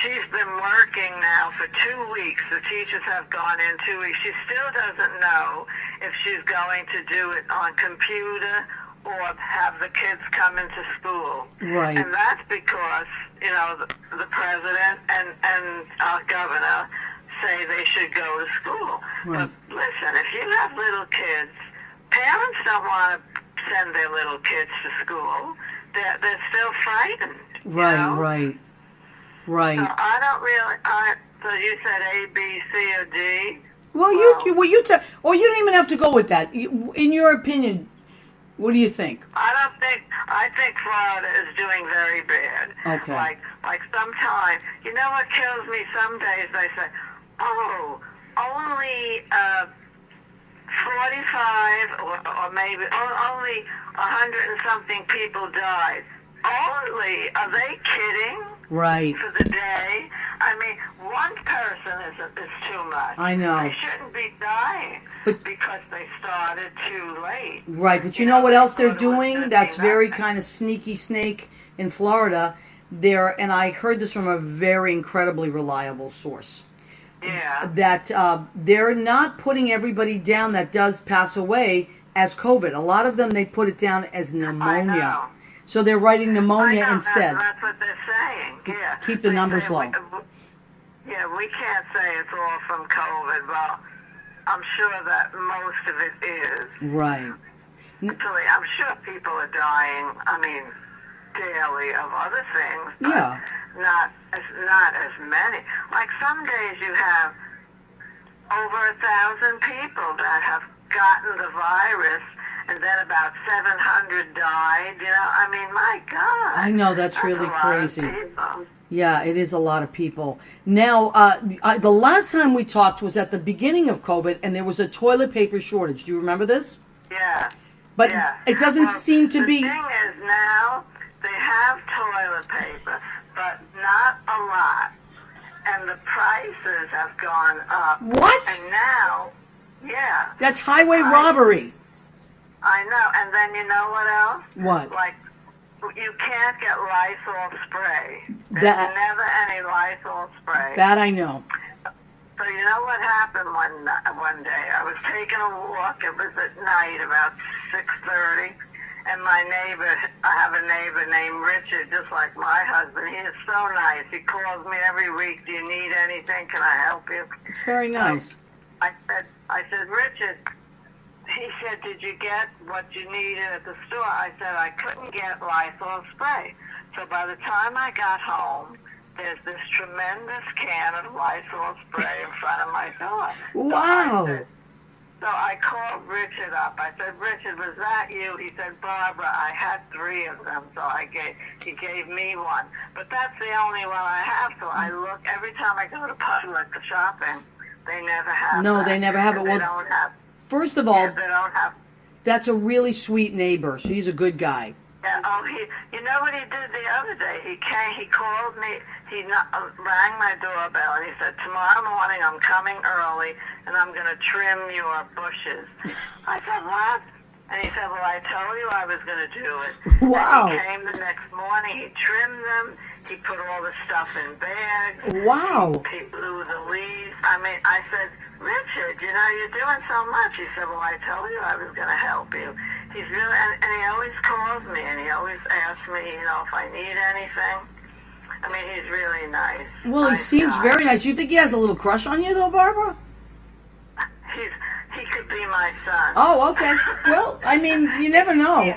she's been working now for 2 weeks. The teachers have gone in 2 weeks. She still doesn't know if she's going to do it on computer or have the kids come into school. Right. And that's because, the president and our governor say they should go to school. Right. But listen, if you have little kids, parents don't want to send their little kids to school. They're still frightened. Right, you know? right. So I don't really. So you said A, B, C, or D. Well, you don't even have to go with that. In your opinion, what do you think? I think Florida is doing very bad. Okay. Like sometimes, what kills me? Some days they say, oh, only 45 or maybe only 100 and something people died. Only? Are they kidding? Right. For the day? I mean, one person is too much. I know. They shouldn't be dying because they started too late. Right, but you know what else they're doing? That's very kind of sneaky snake in Florida. And I heard this from a very incredibly reliable source. Yeah. That they're not putting everybody down that does pass away as COVID. A lot of them, they put it down as pneumonia. I know. So they're writing pneumonia I know, instead. That's what they're saying. Yeah. Keep the numbers low. We can't say it's all from COVID. Well, I'm sure that most of it is. Right. Actually, I'm sure people are dying. I mean, daily of other things. But Yeah. Not as many. Like some days you have over 1,000 people that have gotten the virus, and then about 700 died. I mean, my God. I know, that's really a lot crazy. of people. Yeah, it is a lot of people. Now, the last time we talked was at the beginning of COVID, and there was a toilet paper shortage. Do you remember this? Yeah. But yeah. it doesn't seem to be... The thing is now they have toilet paper, but not a lot. And the prices have gone up. What? And now, yeah. That's highway robbery. I know. And then you know what else? What? Like, you can't get Lysol spray. There's That- never any Lysol spray. That I know. So you know what happened one day? I was taking a walk. It was at night, about 6:30, and my neighbor, I have a neighbor named Richard, just like my husband. He is so nice. He calls me every week. Do you need anything? Can I help you? It's very nice. I said, Richard. He said, did you get what you needed at the store? I said, I couldn't get Lysol spray. So by the time I got home, there's this tremendous can of Lysol spray in front of my door. Wow. So I called Richard up. I said, Richard, was that you? He said, Barbara, I had 3 of them, so he gave me one. But that's the only one I have, so I look, every time I go to public shopping, they never have No, that. they never have it. They Well, don't have. first of all, They don't have. that's a really sweet neighbor. So he's a good guy. Yeah, you know what he did the other day? He called me, rang my doorbell, and he said, tomorrow morning I'm coming early, and I'm going to trim your bushes. I said, what? And he said, well, I told you I was going to do it. Wow. And he came the next morning, he trimmed them, he put all the stuff in bags. Wow. He blew the leaves. I mean, I said, Richard, you're doing so much. He said, well, I told you I was going to help you. He's really, and he always calls me, and he always asks me, if I need anything. I mean, he's really nice. Well, he seems very nice. You think he has a little crush on you, though, Barbara? He could be my son. Oh, okay. Well, I mean, you never know. He's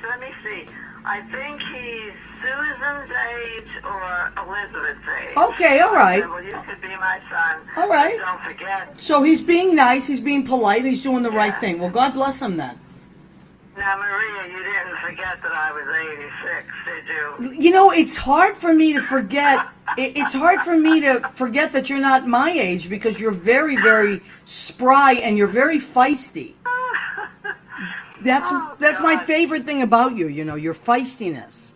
let me see. I think he's Susan's age or Elizabeth's age. Okay, all right. I said, well, you could be my son. All right. Don't forget. So he's being nice, he's being polite, he's doing the right thing. Well, God bless him then. Now, Maria, you didn't forget that I was 86, did you? It's hard for me to forget It's hard for me to forget that you're not my age because you're very, very spry and you're very feisty. That's my favorite thing about you, your feistiness.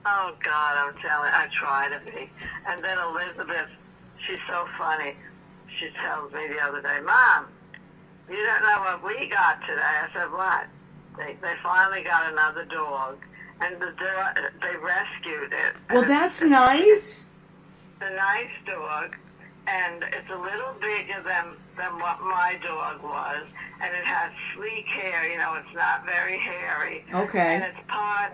Oh, God, I'm telling you, I try to be. And then Elizabeth, she's so funny. She tells me the other day, Mom, you don't know what we got today. I said, what? They finally got another dog. And the dog, they rescued it. Well, that's nice. It's a nice dog. And it's a little bigger than what my dog was. And it has sleek hair. It's not very hairy. Okay. And it's part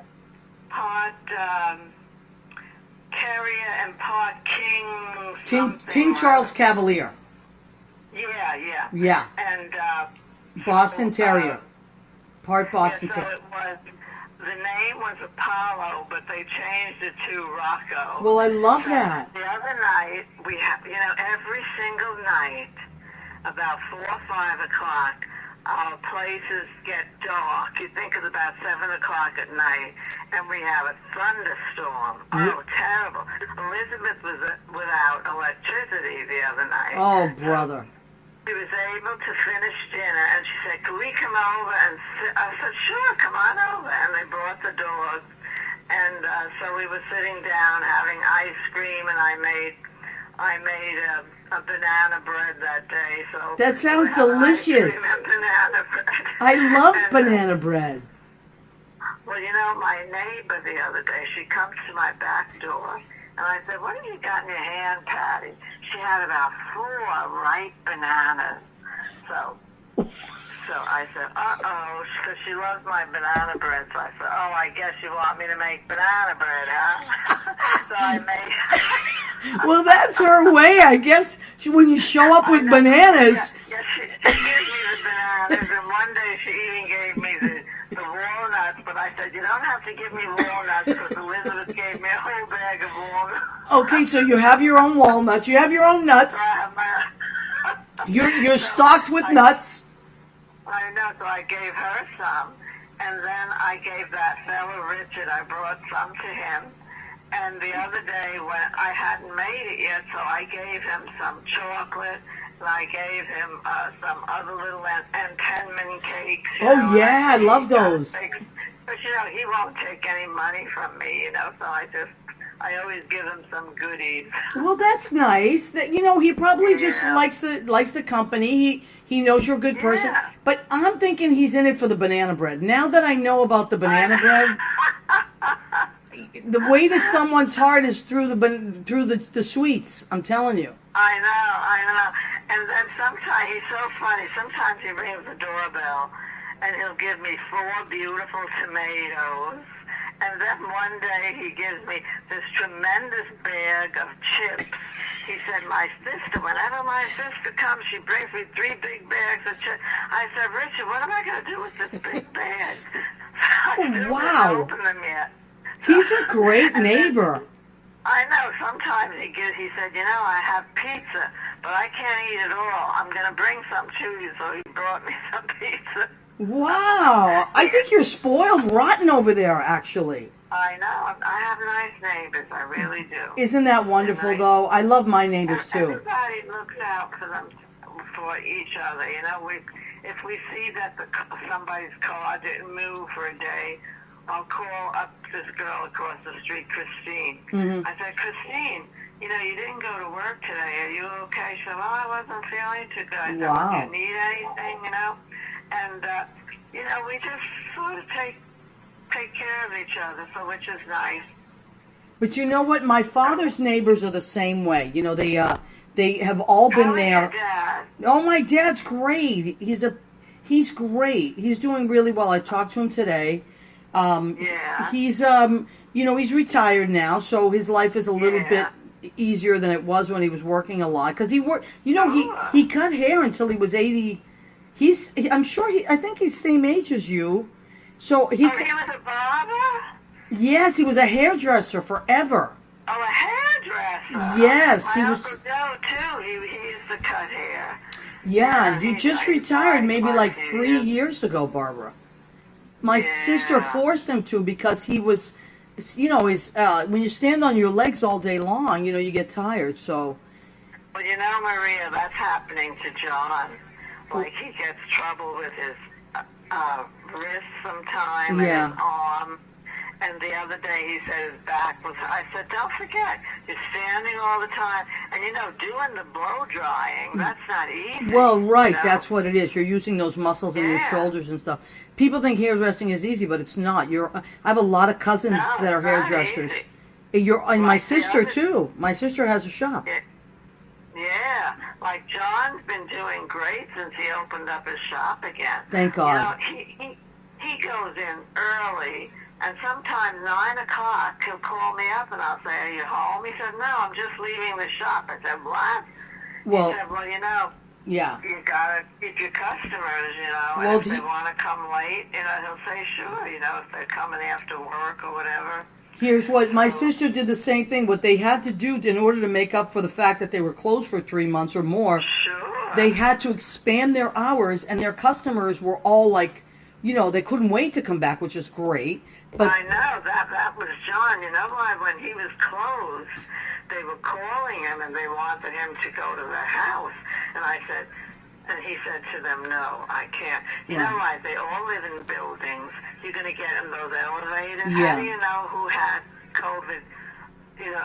terrier and part King Charles Cavalier. Yeah. Yeah. And Boston Terrier. Part Boston Terrier. So the name was Apollo, but they changed it to Rocco. Well, I love that. The other night, we have, every single night, about 4 or 5 o'clock, our places get dark. You think it's about 7 o'clock at night, and we have a thunderstorm. Oh, terrible. Elizabeth was without electricity the other night. Oh, brother. She was able to finish dinner, and she said, can we come over and sit? I said, sure, come on over. And they brought the dog, and so we were sitting down having ice cream, and I made a banana bread that day. So that sounds delicious. Banana bread. I love banana bread. Well, my neighbor the other day, she comes to my back door, and I said, what have you got in your hand, Patty? She had about 4 ripe bananas. So I said, uh-oh, because she loves my banana bread. So I said, oh, I guess you want me to make banana bread, huh? So I made... Well, that's her way, I guess. When you show up with bananas... Yeah, she gave me the bananas, and one day she even gave me the walnuts, but I said, you don't have to give me walnuts, because Elizabeth gave me a whole bag of walnuts. Okay, so you have your own walnuts, you have your own nuts. You're stocked with nuts. I know, so I gave her some, and then I gave that fellow Richard, I brought some to him, and the other day when I hadn't made it yet, so I gave him some chocolate, and I gave him some other little Entenmann cakes. Oh, yeah, I love those. But, he won't take any money from me, so I always give him some goodies. Well, that's nice. That he probably just likes the company. He knows you're a good person. Yeah. But I'm thinking he's in it for the banana bread. Now that I know about the banana bread, the way to someone's heart is through the sweets. I'm telling you. I know. And then sometimes he's so funny. Sometimes he rings the doorbell, and he'll give me 4 beautiful tomatoes. And then one day he gives me this tremendous bag of chips. He said, whenever my sister comes, she brings me 3 big bags of chips. I said, Richard, what am I going to do with this big bag? I still haven't opened them yet. He's a great neighbor. I know. Sometimes he said, I have pizza, but I can't eat it all. I'm going to bring some to you. So he brought me some pizza. Wow. I think you're spoiled rotten over there, actually. I know. I have nice neighbors. I really do. Isn't that wonderful, though? I love my neighbors, too. Everybody looks out for each other. If we see that somebody's car didn't move for a day, I'll call up this girl across the street, Christine. Mm-hmm. I said, Christine, you didn't go to work today. Are you okay? She said, well, I wasn't feeling too good. I said, wow. Do you need anything, And, we just sort of take care of each other, which is nice. But you know what? My father's neighbors are the same way. They have all been there. Your dad? Oh, my dad's great. He's great. He's doing really well. I talked to him today. Yeah. He's he's retired now, so his life is a little bit easier than it was when he was working a lot. Because he worked, he cut hair until he was 80. I think he's same age as you. So he was a barber? Yes, he was a hairdresser forever. Oh, a hairdresser. Yes, My Uncle Joe, too. He used to cut hair. Yeah, he just retired maybe like 3 years ago, Barbara. My sister forced him to because is when you stand on your legs all day long, you get tired. So. Well, Maria, that's happening to John. Like, he gets trouble with his wrist sometimes and his arm. And the other day he said his back was... I said, don't forget, you're standing all the time. And, doing the blow drying, that's not easy. Well, right, that's what it is. You're using those muscles in your shoulders and stuff. People think hairdressing is easy, but it's not. I have a lot of cousins that are hairdressers. And my sister, too. My sister has a shop. Yeah, like John's been doing great since he opened up his shop again. Thank God. He goes in early, and sometimes 9 o'clock he'll call me up and I'll say, are you home? He said, no, I'm just leaving the shop. I said, what? Well, he said, well, yeah. You gotta keep your customers, Well, and if they want to come late, he'll say, sure, if they're coming after work or whatever. Here's what my sister did the same thing. What they had to do in order to make up for the fact that they were closed for 3 months or more, they had to expand their hours, and their customers were all like, they couldn't wait to come back, which is great. But I know that was John. You know why? When he was closed, they were calling him and they wanted him to go to the house, and he said to them, no, I can't. You know why? They all live in buildings. You're going to get in those elevators. Yeah. How do you know who had COVID,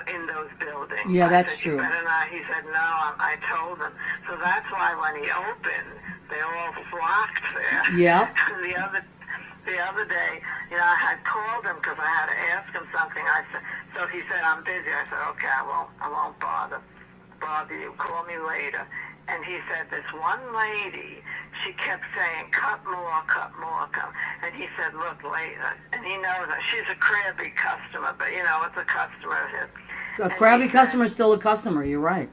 in those buildings? Yeah, that's true. true. You better not. He said, no, I told them. So that's why when he opened, they all flocked there. Yeah. The other day, I had called him because I had to ask him something. So he said, I'm busy. I said, okay, I won't bother you. Call me later. And he said, this one lady, she kept saying, cut more. And he said, look, later. And he knows that she's a crabby customer, but, it's a customer. A crabby customer is still a customer. You're right.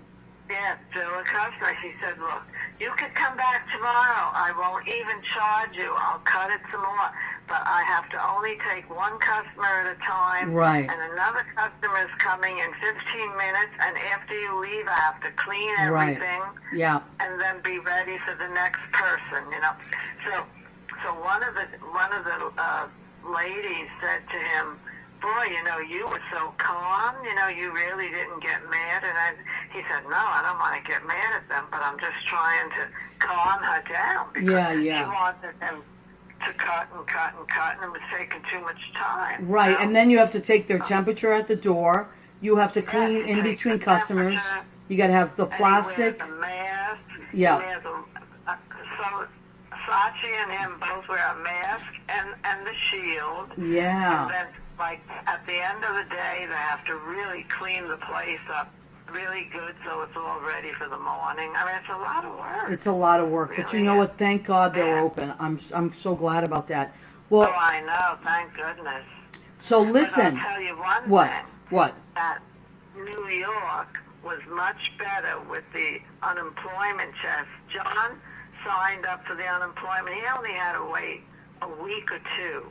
Yeah, still a customer. She said, look, you could come back tomorrow. I won't even charge you. I'll cut it some more. But I have to only take one customer at a time. Right. And another customer is coming in 15 minutes. And after you leave, I have to clean everything. Right. Yeah. And then be ready for the next person, So one of the ladies said to him, boy, you were so calm. You really didn't get mad. And he said, no, I don't want to get mad at them, but I'm just trying to calm her down. Because she wanted them to cut, and it was taking too much time. Right, and then you have to take their temperature at the door. You have to clean in between customers. You got to have the plastic. And he wears a mask. Yeah. He wears so Sachi and him both wear a mask and the shield. Yeah. And then, at the end of the day, they have to really clean the place up really good so it's all ready for the morning. I mean, it's a lot of work. It's a lot of work, really, but you know what? Thank God they're open. I'm so glad about that. Well, I know. Thank goodness. So listen. But I'll tell you one thing. What? That New York was much better with the unemployment checks. John signed up for the unemployment. He only had to wait a week or two.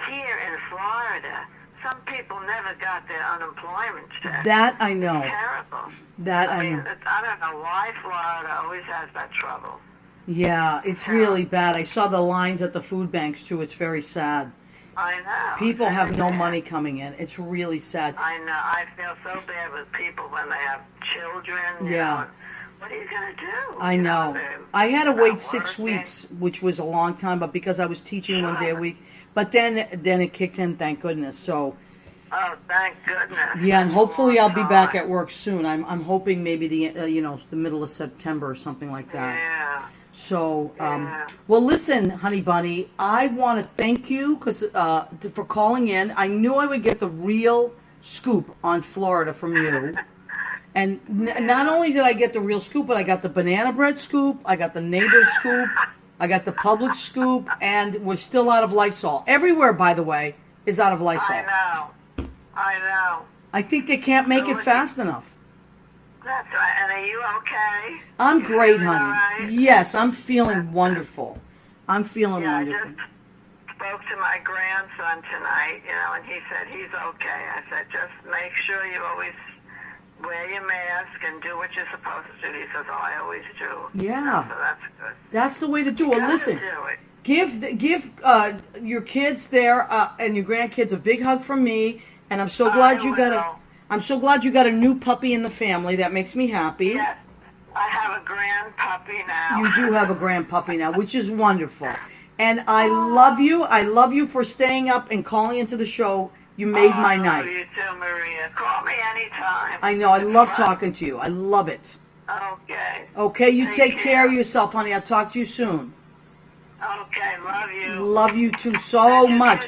Here in Florida, some people never got their unemployment check. That I know. It's terrible. I know. I don't know why Florida always has that trouble. Yeah, it's really bad. I saw the lines at the food banks, too. It's very sad. I know. People have no money coming in. It's really sad. I know. I feel so bad with people when they have children. Yeah. What are you going to do? I know. I had to wait 6 weeks, which was a long time, but because I was teaching 1 day a week. But then it kicked in, thank goodness. So. Oh, thank goodness. Yeah, and hopefully I'll be back at work soon. I'm hoping maybe the middle of September or something like that. Yeah. So, well, listen, Honey Bunny, I want to thank you for calling in. I knew I would get the real scoop on Florida from you. And not only did I get the real scoop, but I got the banana bread scoop, I got the neighbor's scoop, I got the public scoop, and we're still out of Lysol. Everywhere, by the way, is out of Lysol. I know. I think they can't make it fast enough. That's right. And are you okay? I'm great, honey. All right? Yes, I'm feeling wonderful. I'm feeling wonderful. I just spoke to my grandson tonight, and he said he's okay. I said, just make sure you always wear your mask and do what you're supposed to do. He says, I always do. Yeah. So that's good. That's the way to do it. Listen. Give your kids there and your grandkids a big hug from me. And I'm so glad I'm so glad you got a new puppy in the family. That makes me happy. Yes, I have a grand puppy now. You do have a grand puppy now, which is wonderful. And I love you. I love you for staying up and calling into the show. You made my night. I love you too, Maria. Call me anytime. I know. I love talking to you. I love it. Okay. Okay, you take care of yourself, honey. I'll talk to you soon. Okay, love you. Love you too so much.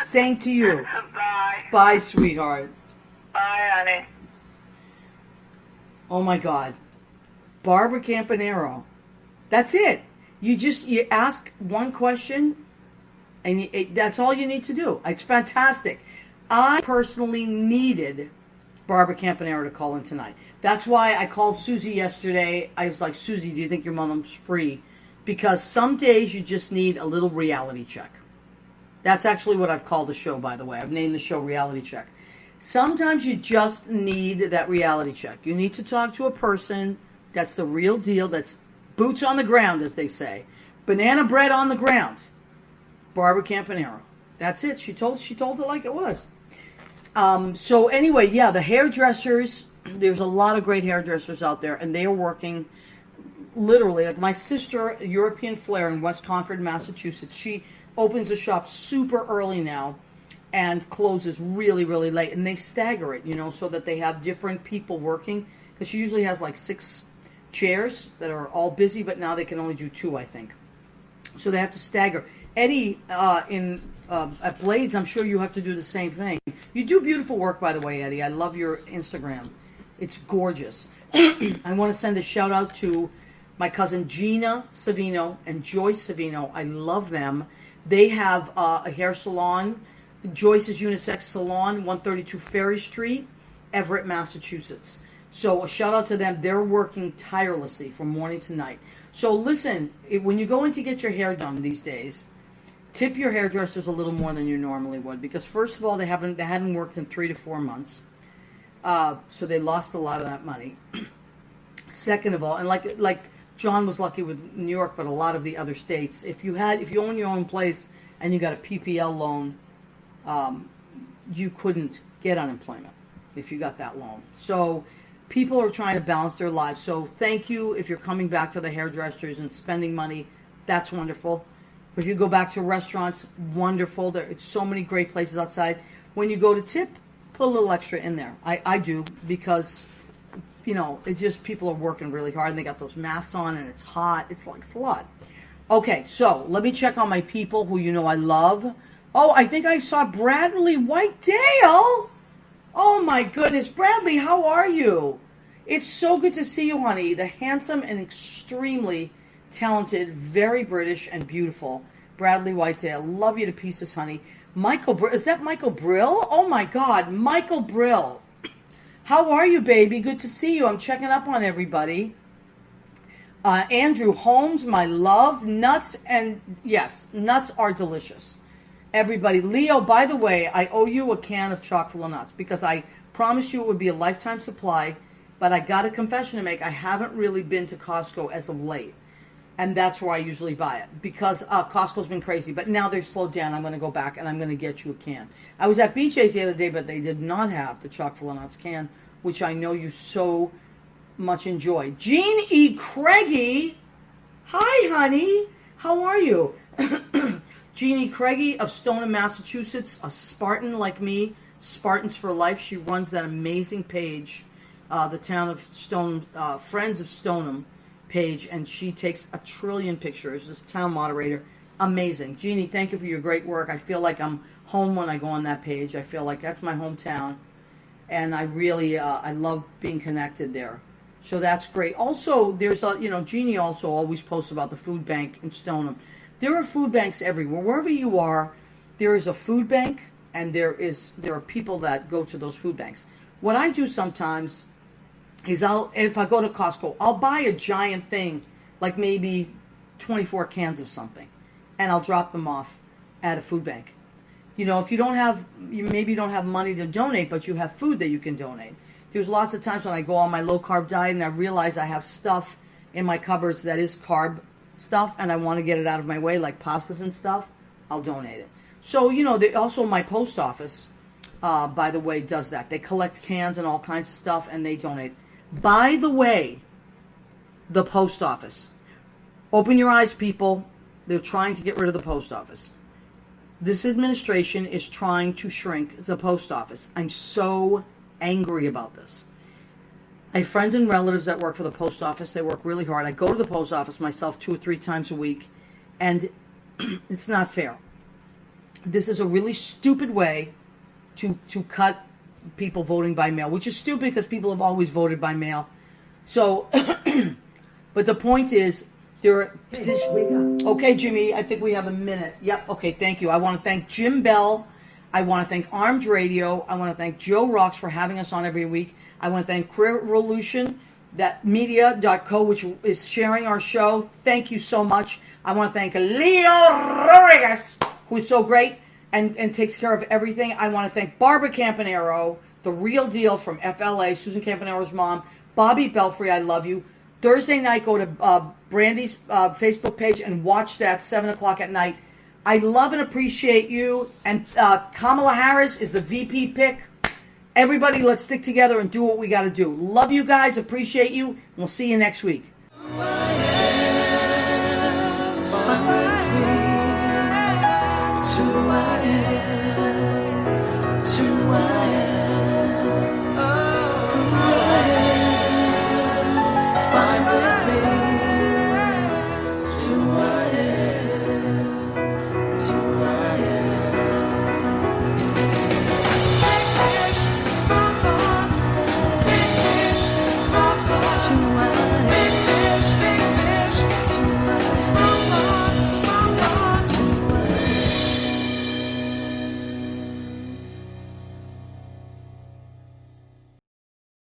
Same to you. Bye. Bye, sweetheart. Bye, honey. Oh my God. Barbara Campanaro. That's it. You ask one question and that's all you need to do. It's fantastic. I personally needed Barbara Campanaro to call in tonight. That's why I called Susie yesterday. I was like, Susie, do you think your mom's free? Because some days you just need a little reality check. That's actually what I've called the show, by the way. I've named the show Reality Check. Sometimes you just need that reality check. You need to talk to a person that's the real deal, that's boots on the ground, as they say. Banana bread on the ground. Barbara Campanaro. That's it. She told it like it was. So anyway, yeah, the hairdressers, there's a lot of great hairdressers out there, and they are working literally. Like my sister, European Flair in West Concord, Massachusetts, she opens a shop super early now and closes really, really late. And they stagger it, so that they have different people working. Because she usually has like 6 chairs that are all busy, but now they can only do 2, I think. So they have to stagger. Eddie, at Blades, I'm sure you have to do the same thing. You do beautiful work, by the way, Eddie. I love your Instagram. It's gorgeous. I want to send a shout out to my cousin Gina Savino and Joyce Savino. I love them. They have a hair salon, Joyce's Unisex Salon, 132 Ferry Street, Everett, Massachusetts. So a shout out to them. They're working tirelessly from morning to night. So listen, when you go in to get your hair done these days, tip your hairdressers a little more than you normally would, because first of all, they hadn't worked in 3 to 4 months, so they lost a lot of that money. Second of all, and like John was lucky with New York, but a lot of the other states, if you own your own place and you got a PPL loan, you couldn't get unemployment if you got that loan. So people are trying to balance their lives. So thank you if you're coming back to the hairdressers and spending money. That's wonderful. If you go back to restaurants, wonderful. It's so many great places outside. When you go to tip, put a little extra in there. I do, because it's just people are working really hard and they got those masks on and it's hot. It's a lot. Okay, so let me check on my people who I love. Oh, I think I saw Bradley Whitedale. Oh my goodness, Bradley, how are you? It's so good to see you, honey. The handsome and extremely talented, very British and beautiful Bradley Whitedale. Love you to pieces, honey. Michael Brill. Is that Michael Brill? Oh my God, Michael Brill. How are you, baby? Good to see you. I'm checking up on everybody. Andrew Holmes, my love. Nuts, and yes, nuts are delicious. Everybody. Leo, by the way, I owe you a can of chock full of nuts, because I promised you it would be a lifetime supply, but I got a confession to make. I haven't really been to Costco as of late. And that's where I usually buy it, because Costco's been crazy. But now they've slowed down. I'm going to go back and I'm going to get you a can. I was at BJ's the other day, but they did not have the chock full of nuts can, which I know you so much enjoy. Jean E. Craigie. Hi, honey. How are you? Jeannie Craigie of Stoneham, Massachusetts, a Spartan like me, Spartans for Life. She runs that amazing page, the town of Stoneham, Friends of Stoneham page, and she takes a trillion pictures. This town moderator, amazing. Jeannie, thank you for your great work. I feel like I'm home when I go on that page. I feel like that's my hometown, and I really, I love being connected there. So that's great. Also, there's Jeannie also always posts about the food bank in Stoneham. There are food banks everywhere. Wherever you are, there is a food bank, and there are people that go to those food banks. What I do sometimes is if I go to Costco, I'll buy a giant thing, like maybe 24 cans of something, and I'll drop them off at a food bank. If you maybe don't have money to donate, but you have food that you can donate. There's lots of times when I go on my low carb diet and I realize I have stuff in my cupboards that is carb stuff and I want to get it out of my way, like pastas and stuff, I'll donate it. So, also my post office, by the way, does that. They collect cans and all kinds of stuff and they donate. By the way, the post office. Open your eyes, people. They're trying to get rid of the post office. This administration is trying to shrink the post office. I'm so angry about this. I have friends and relatives that work for the post office. They work really hard. I go to the post office myself 2 or 3 times a week, and it's not fair. This is a really stupid way to cut people voting by mail, which is stupid because people have always voted by mail. So, but the point is, there are petitions. Okay, Jimmy, I think we have a minute. Yep, okay, thank you. I want to thank Jim Bell. I want to thank Armed Radio. I want to thank Joe Rocks for having us on every week. I want to thank Career Revolution, that media.co, which is sharing our show. Thank you so much. I want to thank Leo Rodriguez, who is so great and takes care of everything. I want to thank Barbara Campanaro, the real deal from FLA, Susan Campanaro's mom. Bobby Belfry, I love you. Thursday night, go to Brandy's Facebook page and watch that 7 o'clock at night. I love and appreciate you. And Kamala Harris is the VP pick. Everybody, let's stick together and do what we got to do. Love you guys. Appreciate you. We'll see you next week.